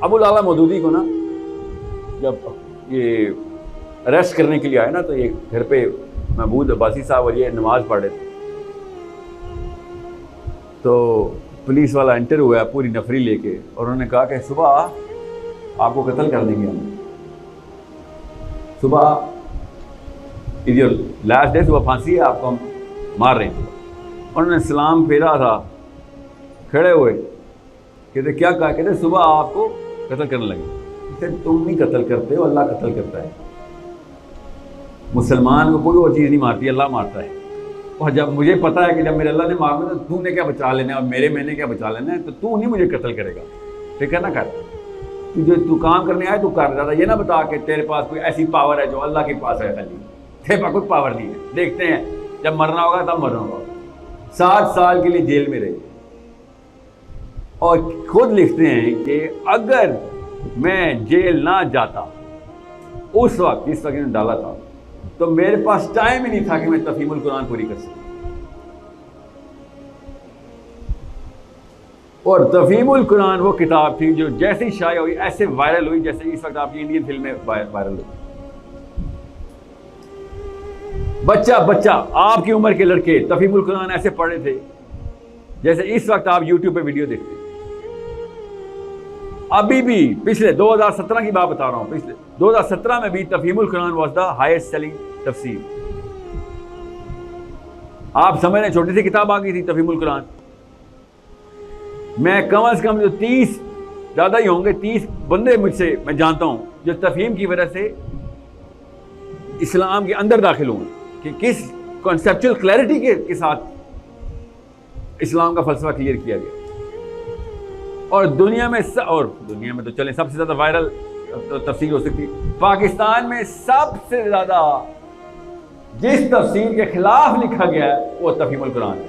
अबुल आला मौदूदी को ना जब ये अरेस्ट करने के लिए आए ना, तो ये घर पे महमूद अब्बासी साहब और ये नमाज पढ़ रहे थे, तो पुलिस वाला एंटर हुआ पूरी नफरी लेके, और उन्होंने कहा कि सुबह आपको कत्ल कर देंगे हम, सुबह जो लास्ट डे सुबह फांसी है, आपको हम मार रहे हैं। उन्होंने सलाम फेरा था, खड़े हुए, कहते क्या कहा, कहते सुबह आपको कत्ल करने लगे। कहते तुम नहीं कत्ल करते हो, अल्लाह कत्ल करता है। मुसलमान को कोई और चीज़ नहीं मारती, अल्लाह मारता है। और जब मुझे पता है कि जब मेरे अल्लाह ने मारना तो तूने क्या बचा लेना है, और मैंने क्या बचा लेना है, तो तू नहीं मुझे कत्ल करेगा। फिक्र ना कर, तू काम करने आए तू कर रहा था, ये ना बता के तेरे पास कोई ऐसी पावर है जो अल्लाह के पास है, खाली तेरे पास कोई पावर नहीं है। देखते हैं जब मरना होगा तब मरना होगा। 7 साल के लिए जेल में रहे, और खुद लिखते हैं कि अगर मैं जेल ना जाता उस वक्त, जिस वक्त इन्होंने डाला था, तो मेरे पास टाइम ही नहीं था कि मैं तफहीमुल कुरान पूरी कर सकूं। और तफहीमुल कुरान वो किताब थी जो जैसे ही शाया हुई ऐसे वायरल हुई जैसे इस वक्त आपकी इंडियन फिल्म में वायरल हुई। बच्चा आपकी उम्र के लड़के तफहीमुल कुरान ऐसे पढ़ रहे थे जैसे इस वक्त आप यूट्यूब पे वीडियो देखते हैं। अभी भी पिछले 2017 की बात बता रहा हूं, पिछले 2017 में भी Tafheemul Quran was the highest selling तफसीर। आप समझ रहे, छोटी सी किताब आ गई थी तफहीमुल कुरान। मैं कम से कम जो 30 ज़्यादा ही होंगे, 30 बंदे मुझसे मैं जानता हूं जो तफहीम की वजह से इस्लाम के अंदर दाखिल हुए, कि किस कॉन्सेप्चुअल क्लैरिटी के साथ इस्लाम का फलसफा क्लियर किया गया। और दुनिया में तो चले सबसे ज़्यादा वायरल तफसीर हो सकती है। पाकिस्तान में सबसे ज़्यादा जिस तफसीर के खिलाफ लिखा गया है वो तफहीमुल कुरान है।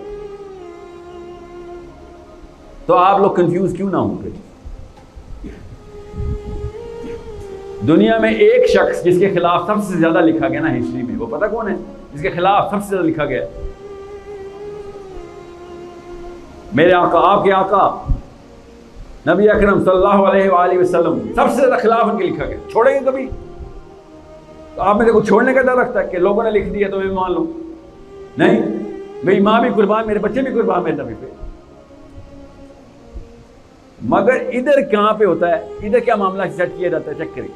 तो आप लोग कंफ्यूज क्यों ना होंगे? दुनिया में एक शख्स जिसके खिलाफ सबसे ज्यादा लिखा गया ना हिस्ट्री में, वो पता कौन है? जिसके खिलाफ सबसे ज्यादा लिखा गया, मेरे आका, आपके आका नबी अकरम सल्लल्लाहु अलैहि वसल्लम, सबसे ज्यादा खिलाफ उनके लिखा गया। छोड़ेंगे कभी? तो आप मेरे को छोड़ने का डर रखता है कि लोगों ने लिख दिया तो मैं मान लूं? नहीं, मेरी माँ भी कुर्बान, मेरे बच्चे भी कुर्बान मेरे नबी पे। मगर इधर कहां पे होता है, इधर क्या मामला सेट किया जाता है? चेक करिए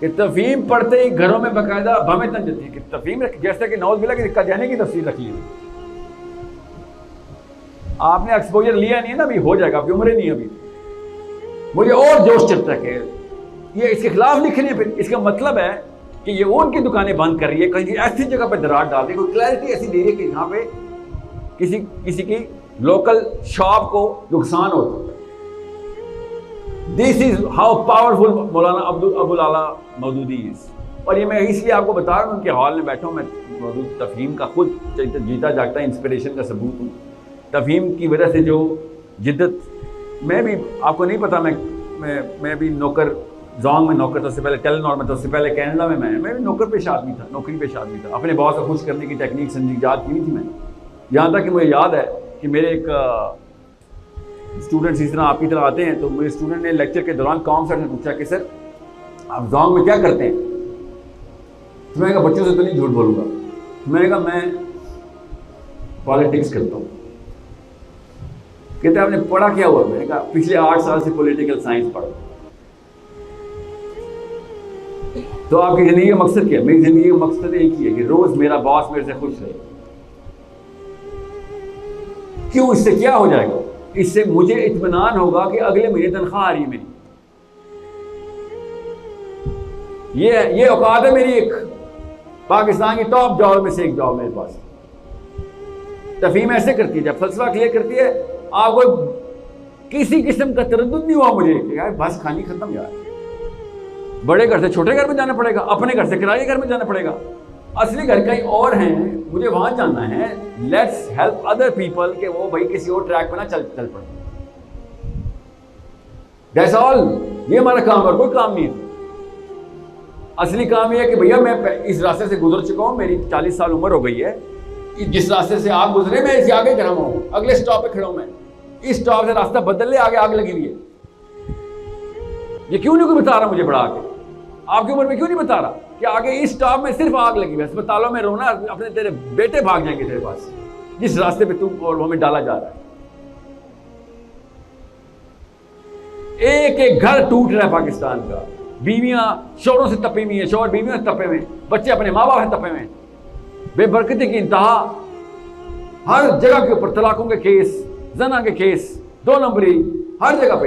कि तफहीम पढ़ते ही घरों में बाकायदा भमें तन जाती है कि तफहीम, जैसे कि नौज बिला की कदियानी की तफसीर रखी हुई। आपने एक्सपोजर लिया नहीं है ना, अभी हो जाएगा, आपकी उम्र नहीं है अभी। मुझे और जोश चढ़ता है कि ये इसके खिलाफ लिख रहे हैं। फिर इसका मतलब है कि ये उनकी दुकानें बंद कर रही है, कहीं ऐसी जगह पर दरार डाल रही है, कोई क्लैरिटी ऐसी दे रही है कि यहाँ पे किसी की लोकल शॉप को नुकसान हो सकता है। This is how powerful Maulana Abul आला मौदूदी इज। और ये मैं इसलिए आपको बता रहा हूँ, उनके हॉल में बैठा हूँ मैं, मौजूद तफहीम का खुद जीता जागता इंस्पिरेशन का सबूत हूँ। तफहीम की वजह से जो जिद्दत, मैं भी, आपको नहीं पता, मैं भी नौकर, जोंग में नौकर था, उससे पहले टेलीनॉर में था, उससे पहले कनाडा में मैं भी नौकर पेश आदमी था, नौकरी पेश आदमी था। अपने बॉस को खुश करने की टेक्निक समझी याद की नहीं थी मैंने। यहाँ तक कि मुझे याद है कि मेरे एक स्टूडेंट्स इस तरह आपकी तरह आते हैं, तो मेरे स्टूडेंट ने लेक्चर के दौरान कॉम सर ने पूछा कि सर आप जोंग में क्या करते हैं? तो मैंने कहा बच्चों से तो नहीं झूठ बोलूँगा। तो मैंने कहा मैं पॉलिटिक्स करता हूँ। कहते आपने पढ़ा क्या हुआ? मैंने कहा पिछले 8 साल से पॉलिटिकल साइंस पढ़ा। तो आपकी जिंदगी का मकसद क्या है? मेरी जिंदगी का मकसद एक ही है कि रोज मेरा बॉस मेरे से खुश रहे। क्यों? इससे क्या हो जाएगा? इससे मुझे इत्मीनान होगा कि अगले महीने तनख्वाह आ रही है मेरी। ये औकात है मेरी। एक पाकिस्तान की टॉप जॉब में से एक जॉब मेरे पास। तफहीम ऐसे करती है, जब फलसफा क्लियर करती है, आपको किसी किस्म का तरद्दुद नहीं हुआ मुझे कि यार बस खानी खत्म, यार बड़े घर से छोटे घर में जाना पड़ेगा, अपने घर से किराए घर में जाना पड़ेगा, असली घर कहीं और हैं, मुझे वहां जाना है। लेट्स हेल्प अदर पीपल कि वो भाई किसी और ट्रैक पर ना चल पड़े। That's all. ये हमारा काम है, और कोई काम नहीं है। असली काम ये है कि भैया मैं इस रास्ते से गुजर चुका हूं, मेरी 40 साल उम्र हो गई है, जिस रास्ते से आप गुजरे मैं इससे आगे खड़ा हूं, अगले स्टॉप पे खड़ा हूं, मैं इस स्टॉप से रास्ता बदल ले, आगे आग लगी हुई है। ये क्यों नहीं कोई बता रहा मुझे बढ़ा के? आपकी उम्र में क्यों नहीं बता रहा कि आगे इस स्टॉप में सिर्फ आग लगी हुई है, अस्पतालों में रोना, अपने तेरे बेटे भाग जाएंगे तेरे पास जिस रास्ते पे तू और हमें डाला जा रहा है। एक एक घर टूट रहा है पाकिस्तान का, बीवियां शोरों से तपी हुई है, शोर बीवियों से तपे हुए, बच्चे अपने माँ बाप से तपे हुए, बेबरकती की इंतहा, हर जगह के ऊपर तलाकों के केस, जना के केस, 2 नंबरी हर जगह पे।